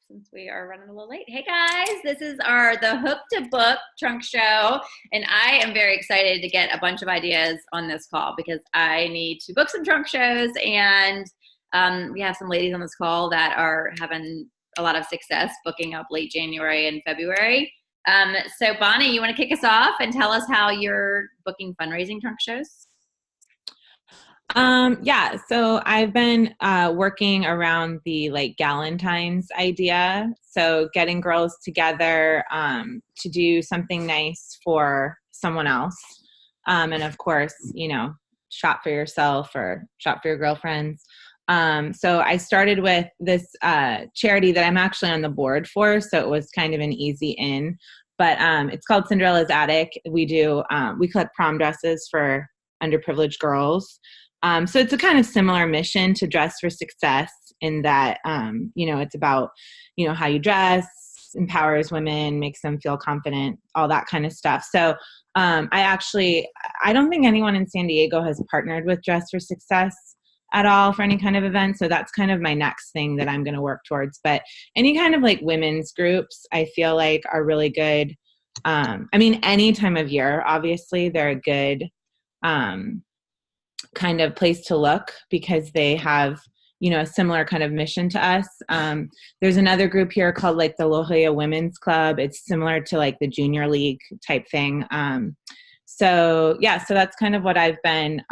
since we are running a little late. Hey guys, this is the Hook to Book trunk show, and I am very excited to get a bunch of ideas on this call because I need to book some trunk shows, and we have some ladies on this call that are having a lot of success booking up late January and February. So Bonnie, you want to kick us off and tell us how you're booking fundraising trunk shows? Yeah, so I've been working around the Galentine's idea. So getting girls together to do something nice for someone else. And of course, shop for yourself or shop for your girlfriends. So I started with this charity that I'm actually on the board for. So it was kind of an easy in. But it's called Cinderella's Attic. We collect prom dresses for underprivileged girls. So it's a kind of similar mission to Dress for Success in that, it's about, how you dress, empowers women, makes them feel confident, all that kind of stuff. So I don't think anyone in San Diego has partnered with Dress for Success at all for any kind of event. So that's kind of my next thing that I'm going to work towards. But any kind of women's groups, I feel like are really good. Any time of year, obviously, they're a good kind of place to look because they have, a similar kind of mission to us. There's another group here called the La Jolla Women's Club. It's similar to the junior league type thing. So that's kind of what I've been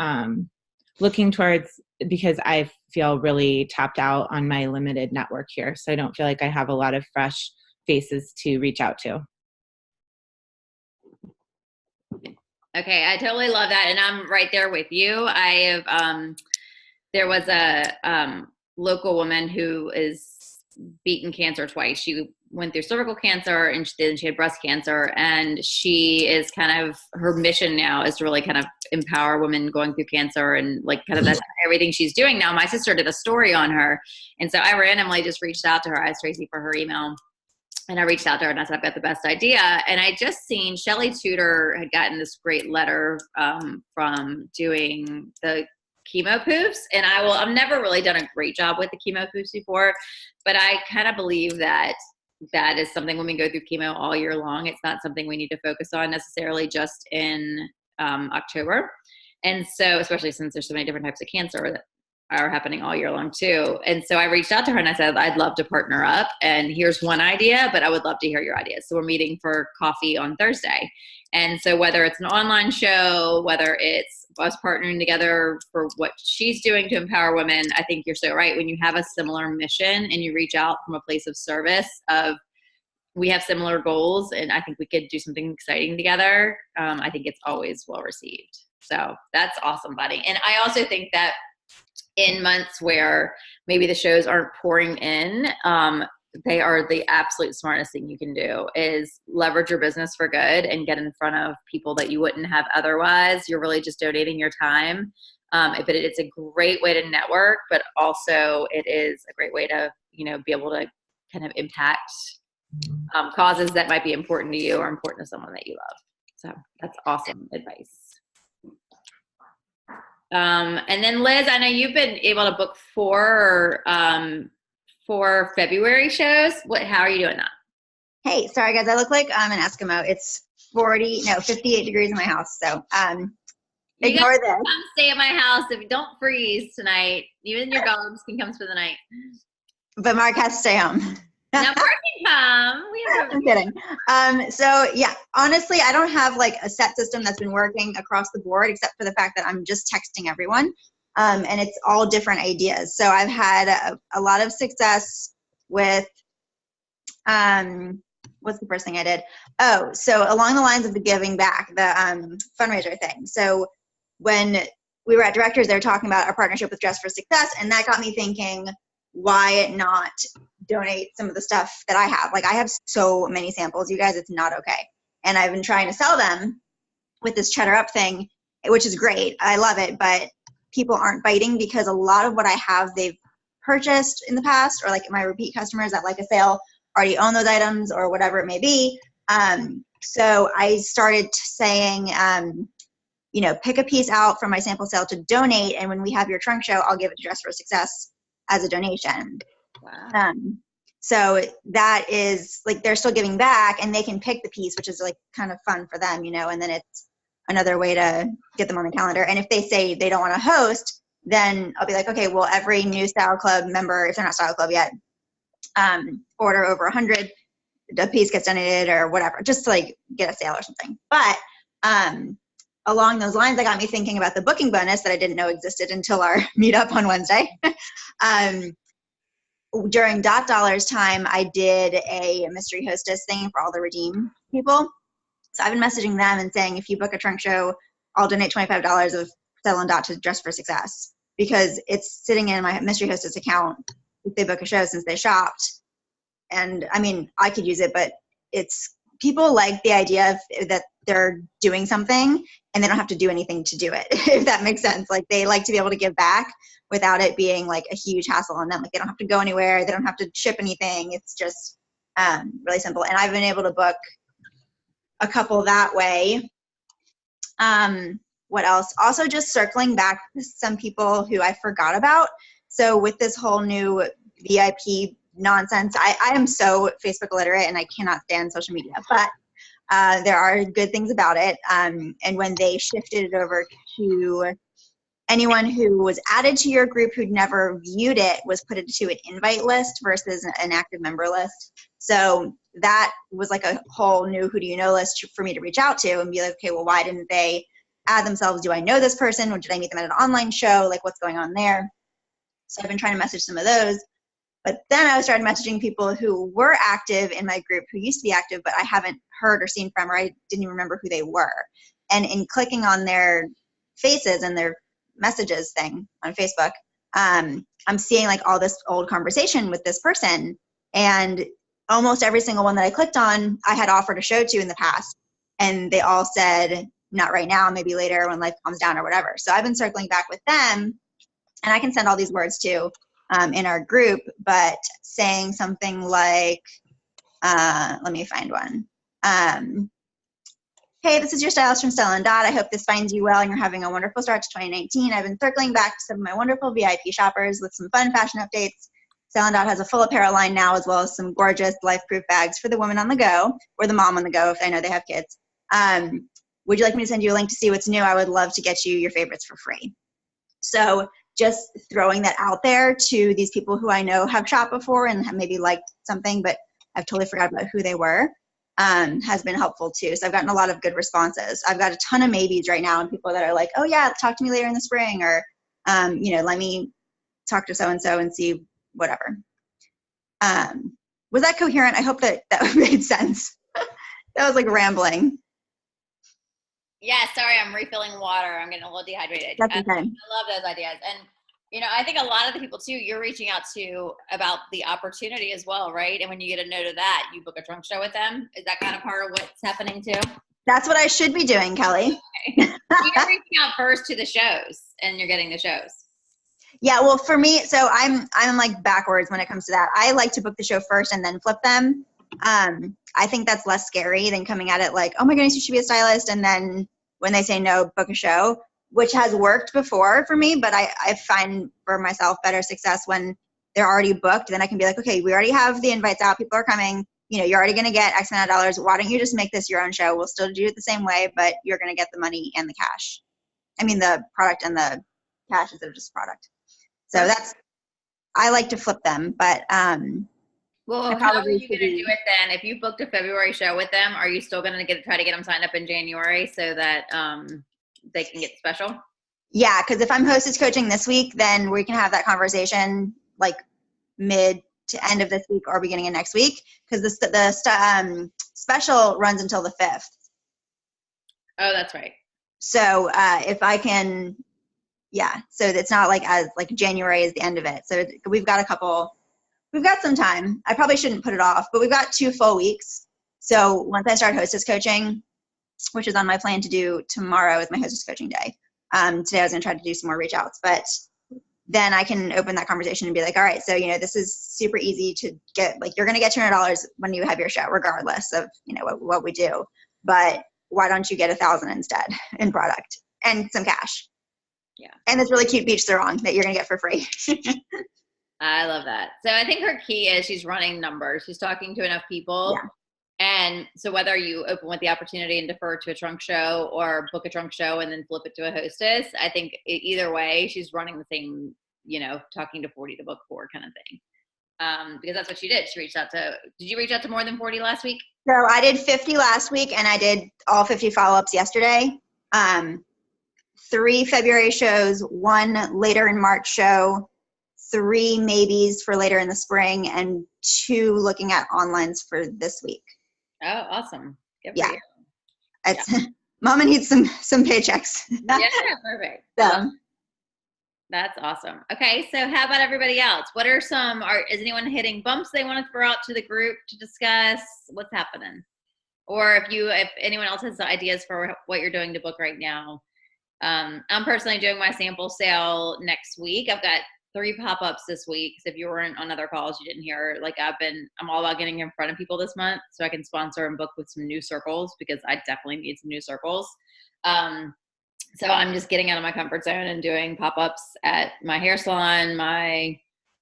looking towards because I feel really tapped out on my limited network here. So I don't feel like I have a lot of fresh faces to reach out to. Okay, I totally love that, and I'm right there with you. I have there was a local woman who is beaten cancer twice. She went through cervical cancer, and then she had breast cancer, and she is her mission now is to really kind of empower women going through cancer, and that's everything she's doing now. My sister did a story on her, and so I randomly just reached out to her. I asked Tracy for her email. And I reached out to her and I said, I've got the best idea. And I just seen Shelley Tudor had gotten this great letter from doing the chemo poofs. And I've never really done a great job with the chemo poofs before, but I kind of believe that is something women go through chemo all year long. It's not something we need to focus on necessarily just in October. And so, especially since there's so many different types of cancer that are happening all year long too. And so I reached out to her and I said, I'd love to partner up, and here's one idea, but I would love to hear your ideas. So we're meeting for coffee on Thursday. And so whether it's an online show, whether it's us partnering together for what she's doing to empower women, I think you're so right. When you have a similar mission and you reach out from a place of service we have similar goals, and I think we could do something exciting together. I think it's always well received. So that's awesome, buddy. And I also think that in months where maybe the shows aren't pouring in, they are the absolute smartest thing you can do is leverage your business for good and get in front of people that you wouldn't have otherwise. You're really just donating your time. But it's a great way to network, but also it is a great way to, be able to kind of impact causes that might be important to you or important to someone that you love. So that's awesome advice. And then Liz, I know you've been able to book four February shows. How are you doing that? Hey, sorry guys, I look like I'm an Eskimo. It's 58 degrees in my house. So ignore this. Come stay at my house if you don't freeze tonight. Even your dogs can come spend the night. But Mark has to stay home. Now Mark can come. I'm kidding. So yeah, honestly, I don't have a set system that's been working across the board, except for the fact that I'm just texting everyone. And it's all different ideas. So I've had a lot of success with, what's the first thing I did? Oh, so along the lines of the giving back, the fundraiser thing. So when we were at Directors, they were talking about our partnership with Dress for Success, and that got me thinking, why not donate some of the stuff that I have? I have so many samples, you guys, it's not okay. And I've been trying to sell them with this Cheddar Up thing, which is great. I love it, but people aren't biting because a lot of what I have, they've purchased in the past, or my repeat customers that like a sale already own those items or whatever it may be. So I started saying, pick a piece out from my sample sale to donate. And when we have your trunk show, I'll give it to Dress for Success as a donation. Wow. So that is like, they're still giving back, and they can pick the piece, which is like kind of fun for them, and then it's another way to get them on the calendar. And if they say they don't want to host, then I'll be like, okay, well, every new Style Club member, if they're not Style Club yet, order over 100, a piece gets donated or whatever, just to like get a sale or something. But along those lines, that got me thinking about the booking bonus that I didn't know existed until our meetup on Wednesday. During Dollars time, I did a mystery hostess thing for all the Redeem people. So I've been messaging them and saying, if you book a trunk show, I'll donate $25 of Settle on Dot to Dress for Success, because it's sitting in my mystery hostess account if they book a show since they shopped. And I mean, I could use it, but it's, people like the idea of that they're doing something and they don't have to do anything to do it, if that makes sense. Like, they like to be able to give back without it being like a huge hassle on them. Like, they don't have to go anywhere. They don't have to ship anything. It's just really simple. And I've been able to book a couple that way. What else? Also, just circling back to some people who I forgot about. So with this whole new VIP nonsense, I am so Facebook illiterate and I cannot stand social media, but there are good things about it. And when they shifted it over to anyone who was added to your group who'd never viewed it was put into an invite list versus an active member list. So that was like a whole new who do you know list for me to reach out to and be like, okay, well, why didn't they add themselves? Do I know this person? Or did I meet them at an online show? Like, what's going on there? So I've been trying to message some of those. But then I started messaging people who were active in my group, who used to be active, but I haven't heard or seen from, or I didn't even remember who they were. And in clicking on their faces and their messages thing on Facebook, I'm seeing like all this old conversation with this person. And almost every single one that I clicked on, I had offered a show to in the past. And they all said, not right now, maybe later when life calms down or whatever. So I've been circling back with them. And I can send all these words too in our group, but saying something like, let me find one. Hey, this is your stylist from Style on Dot. I hope this finds you well and you're having a wonderful start to 2019. I've been circling back to some of my wonderful VIP shoppers with some fun fashion updates. Style on Dot has a full apparel line now, as well as some gorgeous life-proof bags for the woman on the go, or the mom on the go if I know they have kids. Would you like me to send you a link to see what's new? I would love to get you your favorites for free. So just throwing that out there to these people who I know have shopped before and have maybe liked something, but I've totally forgot about who they were, has been helpful too. So I've gotten a lot of good responses. I've got a ton of maybes right now, and people that are like, oh yeah, talk to me later in the spring, or, let me talk to so-and-so and see whatever. Was that coherent? I hope that made sense. That was like rambling. Yeah, sorry, I'm refilling water. I'm getting a little dehydrated. That's okay. I love those ideas. And, I think a lot of the people too, you're reaching out to about the opportunity as well, right? And when you get a note of that, you book a trunk show with them. Is that kind of part of what's happening too? That's what I should be doing, Kelly. Okay. You're reaching out first to the shows and you're getting the shows. Yeah, well, for me, so I'm like backwards when it comes to that. I like to book the show first and then flip them. I think that's less scary than coming at it like, oh my goodness, you should be a stylist. And then when they say no, book a show, which has worked before for me, but I find for myself better success when they're already booked. Then I can be like, okay, we already have the invites out. People are coming. You're already going to get X amount of dollars. Why don't you just make this your own show? We'll still do it the same way, but you're going to get the money and the cash. I mean, the product and the cash instead of just product. So I like to flip them, but well, how are you going to do it then? If you booked a February show with them, are you still going to try to get them signed up in January so that they can get special? Yeah, because if I'm hostess coaching this week, then we can have that conversation like mid to end of this week or beginning of next week, because the special runs until the 5th. Oh, that's right. So if I can, yeah, so it's not like as like January is the end of it. So we've got some time. I probably shouldn't put it off, but we've got 2 full weeks. So once I start hostess coaching, which is on my plan to do tomorrow is my hostess coaching day. Today I was going to try to do some more reach outs, but then I can open that conversation and be like, all right, so, this is super easy to get, like, you're going to get $200 when you have your show, regardless of, what we do, but why don't you get 1,000 instead in product and some cash? Yeah. And this really cute beach sarong that you're going to get for free. I love that. So I think her key is she's running numbers. She's talking to enough people. Yeah. And so whether you open with the opportunity and defer to a trunk show or book a trunk show and then flip it to a hostess, I think either way, she's running the same, talking to 40 to book 4 kind of thing. Because that's what she did. She reached out to, did you reach out to more than 40 last week? So I did 50 last week and I did all 50 follow-ups yesterday. 3 February shows, 1 later in March show, 3 maybes for later in the spring, and 2 looking at onlines for this week. Oh, awesome. Good for Yeah. you. It's Mama needs some paychecks. Yeah, perfect. So, That's awesome. Okay, so how about everybody else? What are is anyone hitting bumps they want to throw out to the group to discuss? What's happening? Or if anyone else has ideas for what you're doing to book right now. I'm personally doing my sample sale next week. I've got 3 pop-ups this week. So if you weren't on other calls, you didn't hear, I'm all about getting in front of people this month so I can sponsor and book with some new circles because I definitely need some new circles. So I'm just getting out of my comfort zone and doing pop-ups at my hair salon, my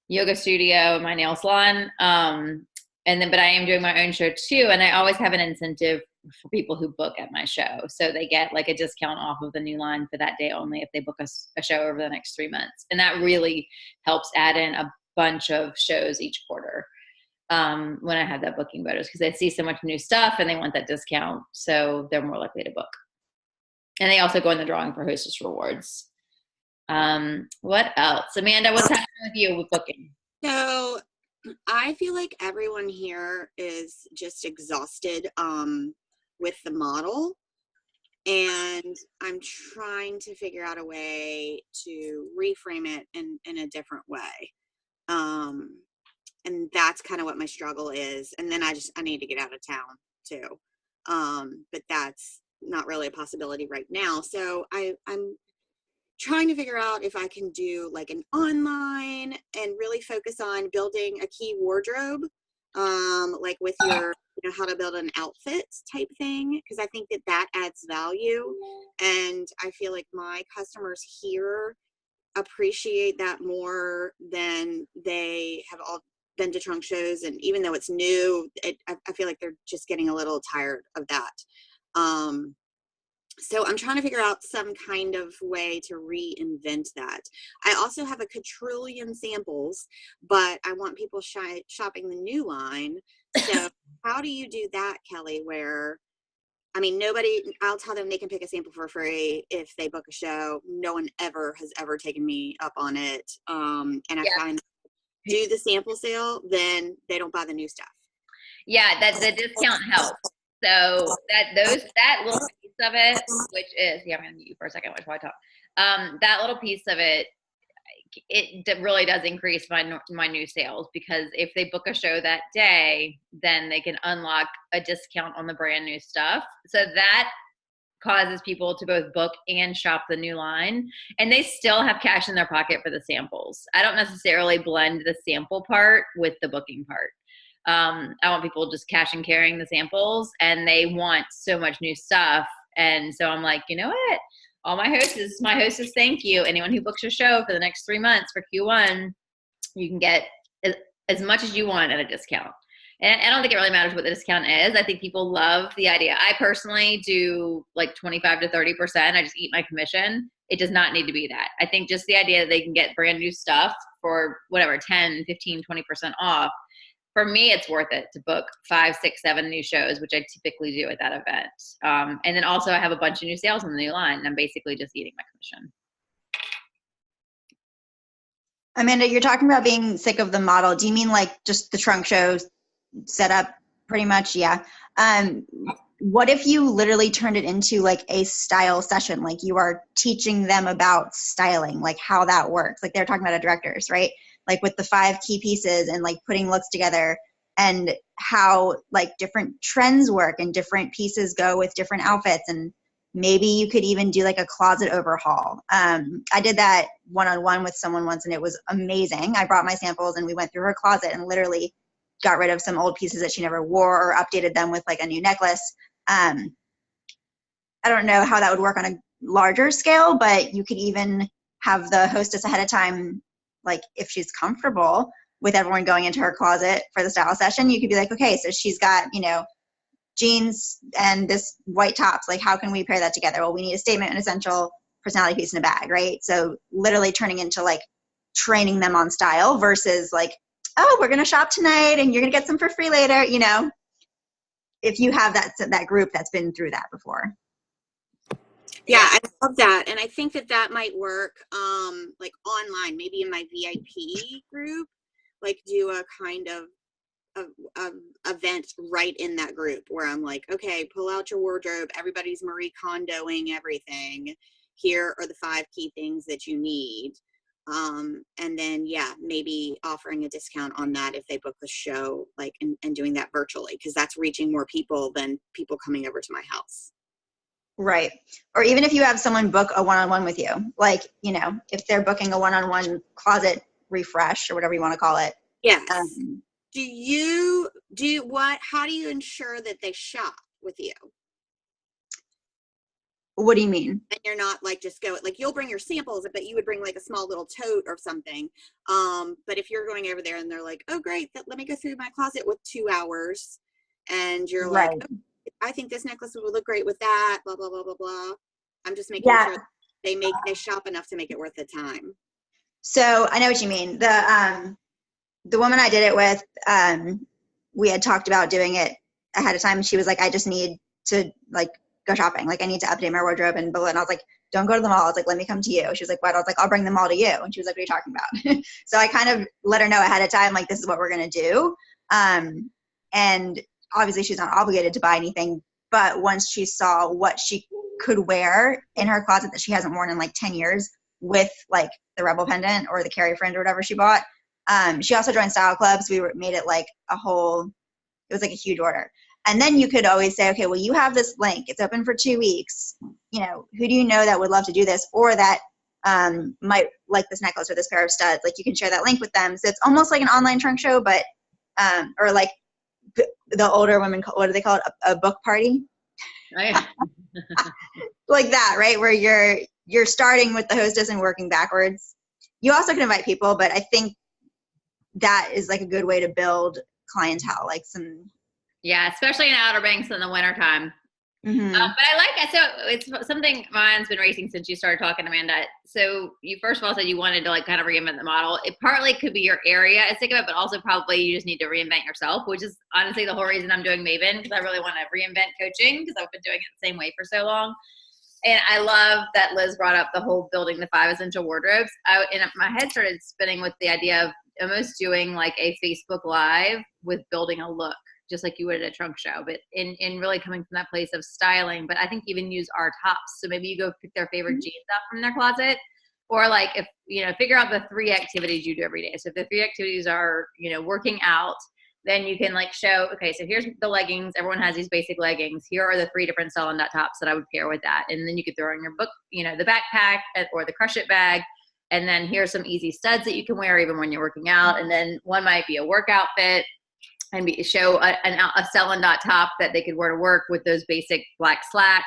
yoga studio, my nail salon. But I am doing my own show too. And I always have an incentive for people who book at my show. So they get like a discount off of the new line for that day only if they book a show over the next 3 months. And that really helps add in a bunch of shows each quarter when I have that booking bonus because they see so much new stuff and they want that discount. So they're more likely to book. And they also go in the drawing for hostess rewards. What else? Amanda, what's happening with you with booking? So I feel like everyone here is just exhausted with the model. And I'm trying to figure out a way to reframe it in a different way. And that's kind of what my struggle is. And then I need to get out of town too. But that's not really a possibility right now. So I'm trying to figure out if I can do like an online and really focus on building a key wardrobe, like with your, how to build an outfit type thing. Cause I think that adds value. And I feel like my customers here appreciate that more than they have all been to trunk shows. And even though it's new, I feel like they're just getting a little tired of that. So I'm trying to figure out some kind of way to reinvent that. I also have a quadrillion samples, but I want people shopping the new line. So how do you do that, Kelly, where, I'll tell them they can pick a sample for free if they book a show. No one has ever taken me up on it. And I find do the sample sale, then they don't buy the new stuff. Yeah, that the discount helps. So that little piece of it, which is, I'm going to mute you for a second while I talk. That little piece of it, it really does increase my new sales because if they book a show that day, then they can unlock a discount on the brand new stuff. So that causes people to both book and shop the new line, and they still have cash in their pocket for the samples. I don't necessarily blend the sample part with the booking part. I want people just cash and carrying the samples, and they want so much new stuff. And so I'm like, you know what? All my hostess, thank you. Anyone who books your show for the next 3 months for Q1, you can get as much as you want at a discount. And I don't think it really matters what the discount is. I think people love the idea. I personally do like 25 to 30%. I just eat my commission. It does not need to be that. I think just the idea that they can get brand new stuff for whatever, 10, 15, 20% off. For me, it's worth it to book 5, 6, 7 new shows, which I typically do at that event. And then also I have a bunch of new sales on the new line, and I'm basically just eating my commission. Amanda, you're talking about being sick of the model. Do you mean like just the trunk show set up pretty much? Yeah. What if you literally turned it into like a style session? Like you are teaching them about styling, like how that works. Like they're talking about at Directors, right? Like with the 5 key pieces and like putting looks together and how like different trends work and different pieces go with different outfits. And maybe you could even do like a closet overhaul. I did that one-on-one with someone once and it was amazing. I brought my samples and we went through her closet and literally got rid of some old pieces that she never wore or updated them with like a new necklace. I don't know how that would work on a larger scale, but you could even have the hostess ahead of time like if she's comfortable with everyone going into her closet for the style session, you could be like, okay, so she's got, jeans and this white tops. Like, how can we pair that together? Well, we need a statement, an essential, personality piece, in a bag, right? So literally turning into like training them on style versus like, oh, we're going to shop tonight and you're going to get some for free later, if you have that group that's been through that before. Yeah, I love that. And I think that might work like online, maybe in my VIP group, like do a kind of event right in that group where I'm like, okay, pull out your wardrobe. Everybody's Marie Kondoing everything. Here are the 5 key things that you need. And then, maybe offering a discount on that if they book the show, like, and doing that virtually, because that's reaching more people than people coming over to my house. Right. Or even if you have someone book a one-on-one with you, like, if they're booking a one-on-one closet refresh or whatever you want to call it. Yes. How do you ensure that they shop with you? What do you mean? And you're not like just go, like you'll bring your samples, but you would bring like a small little tote or something. But if you're going over there and they're like, oh great, let me go through my closet with 2 hours, and you're like, right. oh, I think this necklace would look great with that, blah blah blah blah blah. I'm just making sure they shop enough to make it worth the time. So I know what you mean. The woman I did it with, we had talked about doing it ahead of time. She was like, I just need to like go shopping. Like I need to update my wardrobe and blah, blah. And I was like, don't go to the mall. I was like, let me come to you. She was like, what? I was like, I'll bring them all to you. And she was like, what are you talking about? So I kind of let her know ahead of time, like, this is what we're going to do. And obviously she's not obligated to buy anything, but once she saw what she could wear in her closet that she hasn't worn in like 10 years with like the Rebel pendant or the Carrie fringe or whatever she bought, she also joined style clubs. We made it like it was like a huge order. And then you could always say, okay, well, you have this link. It's open for 2 weeks. Who do you know that would love to do this or that might like this necklace or this pair of studs? Like you can share that link with them. So it's almost like an online trunk show, but or like the older women, what do they call it? A book party? Oh, yeah. Like that, right? Where you're starting with the hostess and working backwards. You also can invite people, but I think that is like a good way to build clientele, like some. Yeah, especially in Outer Banks in the wintertime. Mm-hmm. But I like it. So it's something mine's been racing since you started talking, Amanda. So you first of all said you wanted to like kind of reinvent the model. It partly could be your area is sick of it, but also probably you just need to reinvent yourself, which is honestly the whole reason I'm doing Maven, because I really want to reinvent coaching because I've been doing it the same way for so long. And I love that Liz brought up the whole building the 5 essential wardrobes. And my head started spinning with the idea of almost doing like a Facebook Live with building a look, just like you would at a trunk show, but in really coming from that place of styling. But I think even use our tops. So maybe you go pick their favorite jeans up from their closet, or like if, figure out the 3 activities you do every day. So if the 3 activities are, working out, then you can like show, okay, so here's the leggings. Everyone has these basic leggings. Here are the 3 different Celandot tops that I would pair with that. And then you could throw in your book, the backpack or the Crush It bag. And then here's some easy studs that you can wear even when you're working out. And then one might be a work outfit and show a Celandot top that they could wear to work with those basic black slacks.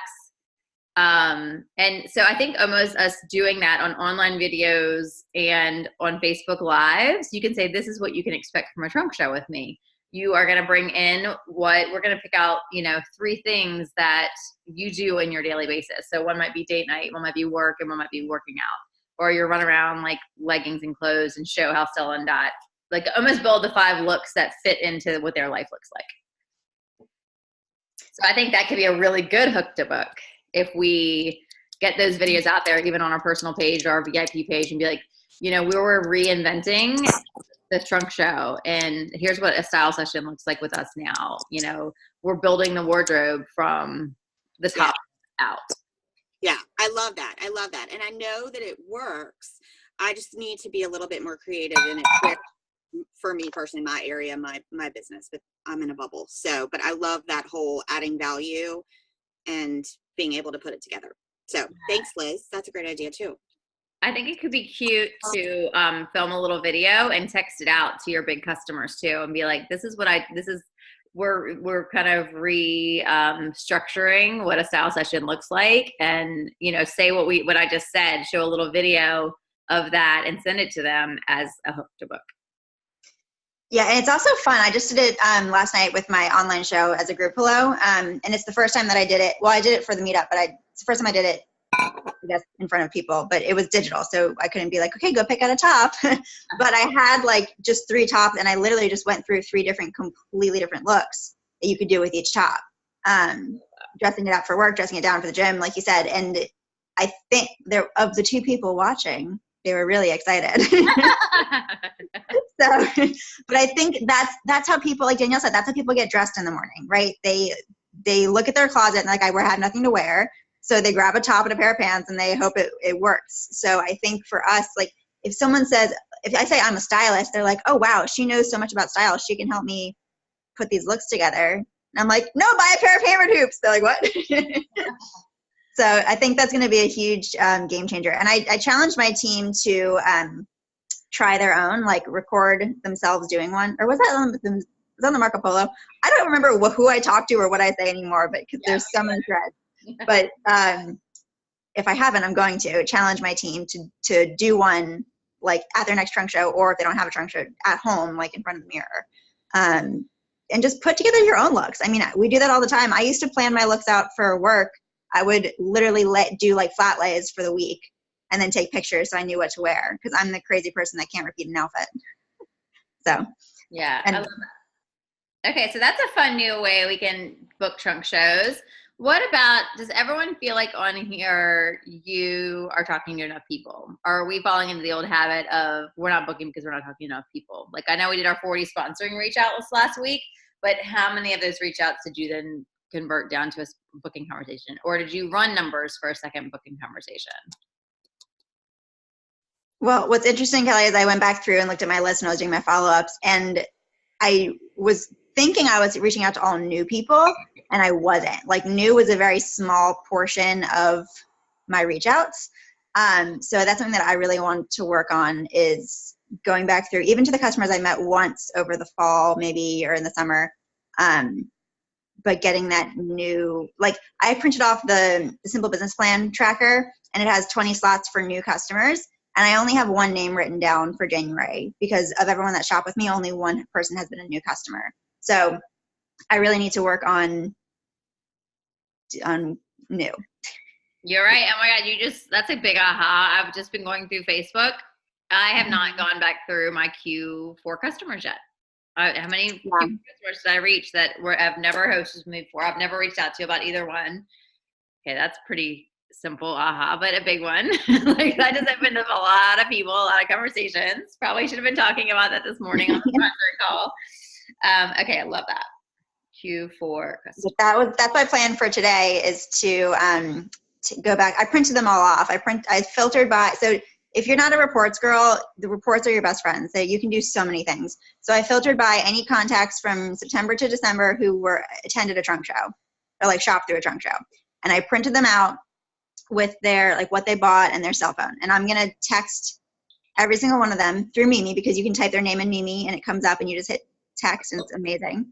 And so I think almost us doing that on online videos and on Facebook Lives, you can say, this is what you can expect from a trunk show with me. You are going to bring in what we're going to pick out, 3 things that you do in your daily basis. So one might be date night, one might be work, and one might be working out. Or you run around like leggings and clothes and show how Celandot, like almost build the 5 looks that fit into what their life looks like. So I think that could be a really good hook to book if we get those videos out there, even on our personal page or our VIP page, and be like, we were reinventing the trunk show, and here's what a style session looks like with us now. We're building the wardrobe from the top out. Yeah, I love that. And I know that it works. I just need to be a little bit more creative in it for me personally, my area, my business, but I'm in a bubble. So, but I love that whole adding value and being able to put it together. So thanks, Liz. That's a great idea too. I think it could be cute to film a little video and text it out to your big customers too, and be like, we're kind of structuring what a style session looks like, and say what I just said, show a little video of that and send it to them as a hook to book. Yeah, and it's also fun. I just did it last night with my online show as a group hello, and it's the first time that I did it. Well, I did it for the meetup, but it's the first time I did it, I guess, in front of people. But it was digital, so I couldn't be like, okay, go pick out a top. But I had like just 3 tops, and I literally just went through 3 completely different looks that you could do with each top. Dressing it up for work, dressing it down for the gym, like you said. And I think of the 2 people watching, they were really excited. So, but I think that's how people, like Danielle said, that's how people get dressed in the morning, right? They look at their closet and like, I have nothing to wear. So they grab a top and a pair of pants and they hope it works. So I think for us, like if someone says, if I say I'm a stylist, they're like, oh wow, she knows so much about style. She can help me put these looks together. And I'm like, no, buy a pair of hammered hoops. They're like, what? So I think that's going to be a huge game changer. And I challenged my team to try their own, like record themselves doing one. Or was that on the Marco Polo? I don't remember who I talked to or what I say anymore, but because there's so many threads. But if I haven't, I'm going to challenge my team to do one like at their next trunk show, or if they don't have a trunk show, at home, like in front of the mirror. And just put together your own looks. I mean, we do that all the time. I used to plan my looks out for work. I would literally do like flat lays for the week and then take pictures so I knew what to wear, because I'm the crazy person that can't repeat an outfit. So yeah, I love that. Okay, so that's a fun new way we can book trunk shows. What about, does everyone feel like on here you are talking to enough people? Or are we falling into the old habit of we're not booking because we're not talking to enough people? Like I know we did our 40 sponsoring reach outs last week, but how many of those reach outs did you then convert down to a booking conversation? Or did you run numbers for a second booking conversation? Well, what's interesting, Kelly, is I went back through and looked at my list and I was doing my follow-ups, and I was thinking I was reaching out to all new people, and I wasn't. Like new was a very small portion of my reach outs. So that's something that I really want to work on, is going back through, even to the customers I met once over the fall, maybe, or in the summer. But getting that new, like I printed off the Simple Business Plan tracker, and it has 20 slots for new customers. And I only have 1 name written down for January, because of everyone that shopped with me, only 1 person has been a new customer. So I really need to work on new. You're right. Oh my God, that's a big aha. I've just been going through Facebook. I have not gone back through my Q4 customers yet. How many Q4 customers did I reach that I've never hosted me before? I've never reached out to about either one. Okay, that's pretty simple aha, but a big one. Like that just opened up a lot of people, a lot of conversations. Probably should have been talking about that this morning on the sponsor call. Okay, I love that. Q4 customers. That's my plan for today, is to go back. I printed them all off. I filtered by, so if you're not a reports girl, the reports are your best friends. So you can do so many things. So I filtered by any contacts from September to December who attended a trunk show, or like shopped through a trunk show. And I printed them out with their, like what they bought and their cell phone. And I'm going to text every single one of them through Mimi, because you can type their name in Mimi and it comes up and you just hit text and it's amazing.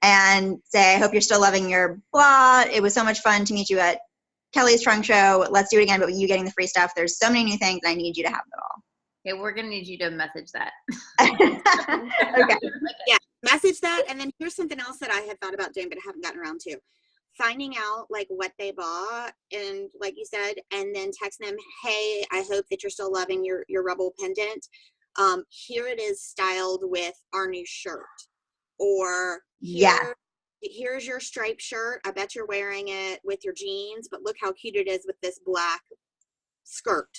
And say, I hope you're still loving your blah. It was so much fun to meet you at Kelly's trunk show. Let's do it again, but with you getting the free stuff. There's so many new things. I need you to have them all. Okay, we're going to need you to message that. Okay. Yeah, message that. And then here's something else that I had thought about doing, but I haven't gotten around to. Finding out like what they bought, and like you said, and then text them, hey, I hope that you're still loving your Rebel pendant. Here it is styled with our new shirt. Or here's your striped shirt. I bet you're wearing it with your jeans, but look how cute it is with this black skirt.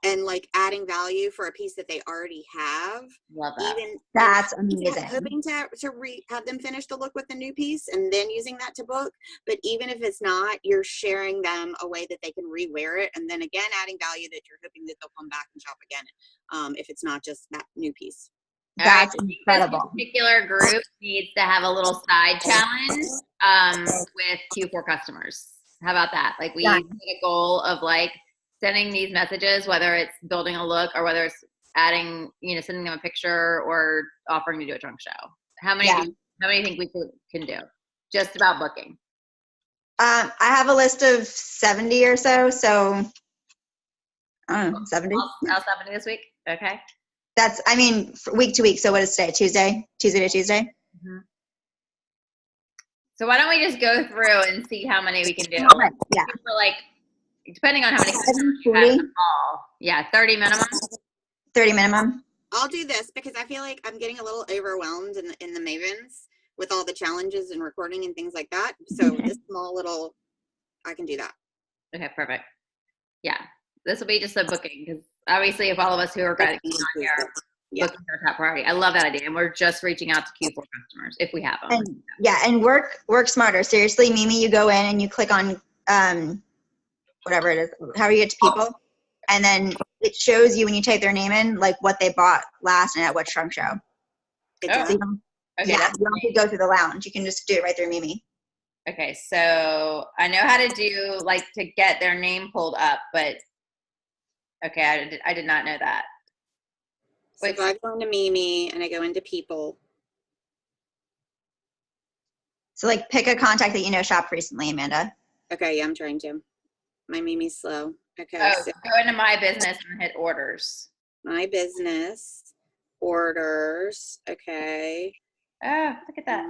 And like adding value for a piece that they already have. Love that. That's amazing. Hoping to have them finish the look with the new piece and then using that to book. But even if it's not, you're sharing them a way that they can rewear it. And then again, adding value that you're hoping that they'll come back and shop again. If it's not just that new piece. That's incredible. This particular group needs to have a little side challenge with Q4 customers. How about that? Like we set a goal of like sending these messages, whether it's building a look or whether it's adding, sending them a picture or offering to do a trunk show. How many do you think we can do? Just about booking. I have a list of 70 or so. So I don't know, 70. All 70 this week? Okay. That's, I mean, week to week. So what is today? Tuesday to Tuesday? So why don't we just go through and see how many we can do? Yeah. For like, depending on how many customers you have 40, in the call. Yeah, 30 minimum. 30 minimum. I'll do this because I feel like I'm getting a little overwhelmed in the Mavens with all the challenges and recording and things like that. So this small little, I can do that. Okay, perfect. Yeah, this will be just a booking because obviously if all of us who are going to be on here, Yeah. booking our top priority. I love that idea. And we're just reaching out to Q4 customers if we have them. And yeah, and work smarter. Seriously, Mimi, you go in and you click on whatever it is, how you get to people, and then it shows you when you type their name in, like what they bought last and at what trunk show. Oh, So you don't, okay, yeah, that's you don't have to go through the lounge. You can just do it right through Mimi. okay, so I know how to do like to get their name pulled up, but okay, I did not know that. So if I go into Mimi and I go into people, So like pick a contact that you know shopped recently, Amanda. okay, yeah, I'm trying to. My Mimi's slow. Okay, Oh, so go into my business and hit orders. my business, orders, okay. Oh, look at that.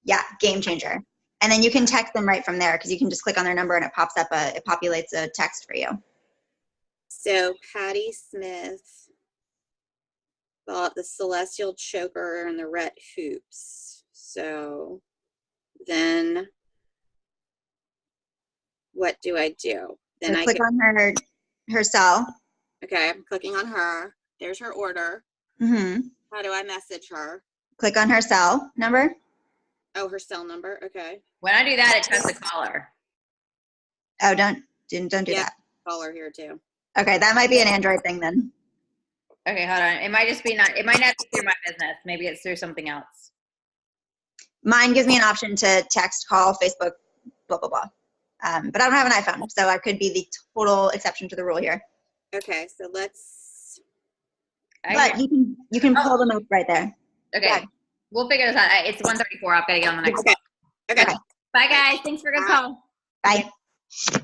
Yeah, game changer. And then you can text them right from there because you can just click on their number and it pops up it populates a text for you. So Patty Smith bought the Celestial Choker and the Red Hoops. So then what do I do? Then So I click go, on her cell. okay, I'm clicking on her. There's her order. Mm-hmm. How do I message her? Click on her cell number. Oh, her cell number. Okay. When I do that, it tries to call her. Oh, don't do Yeah. that. Call her here too. Okay, that might be an Android thing then. Okay, hold on. It might just be it might not be through my business. Maybe it's through something else. Mine gives me an option to text, call, Facebook, blah, blah, blah. But I don't have an iPhone, so I could be the total exception to the rule here. Okay, so let's. But you can pull them up right there. Okay, Yeah. we'll figure this out. It's 1:34. I've got to get on the next Okay. call. Okay. Okay. Bye, guys. Thanks for a good Bye. call. Bye.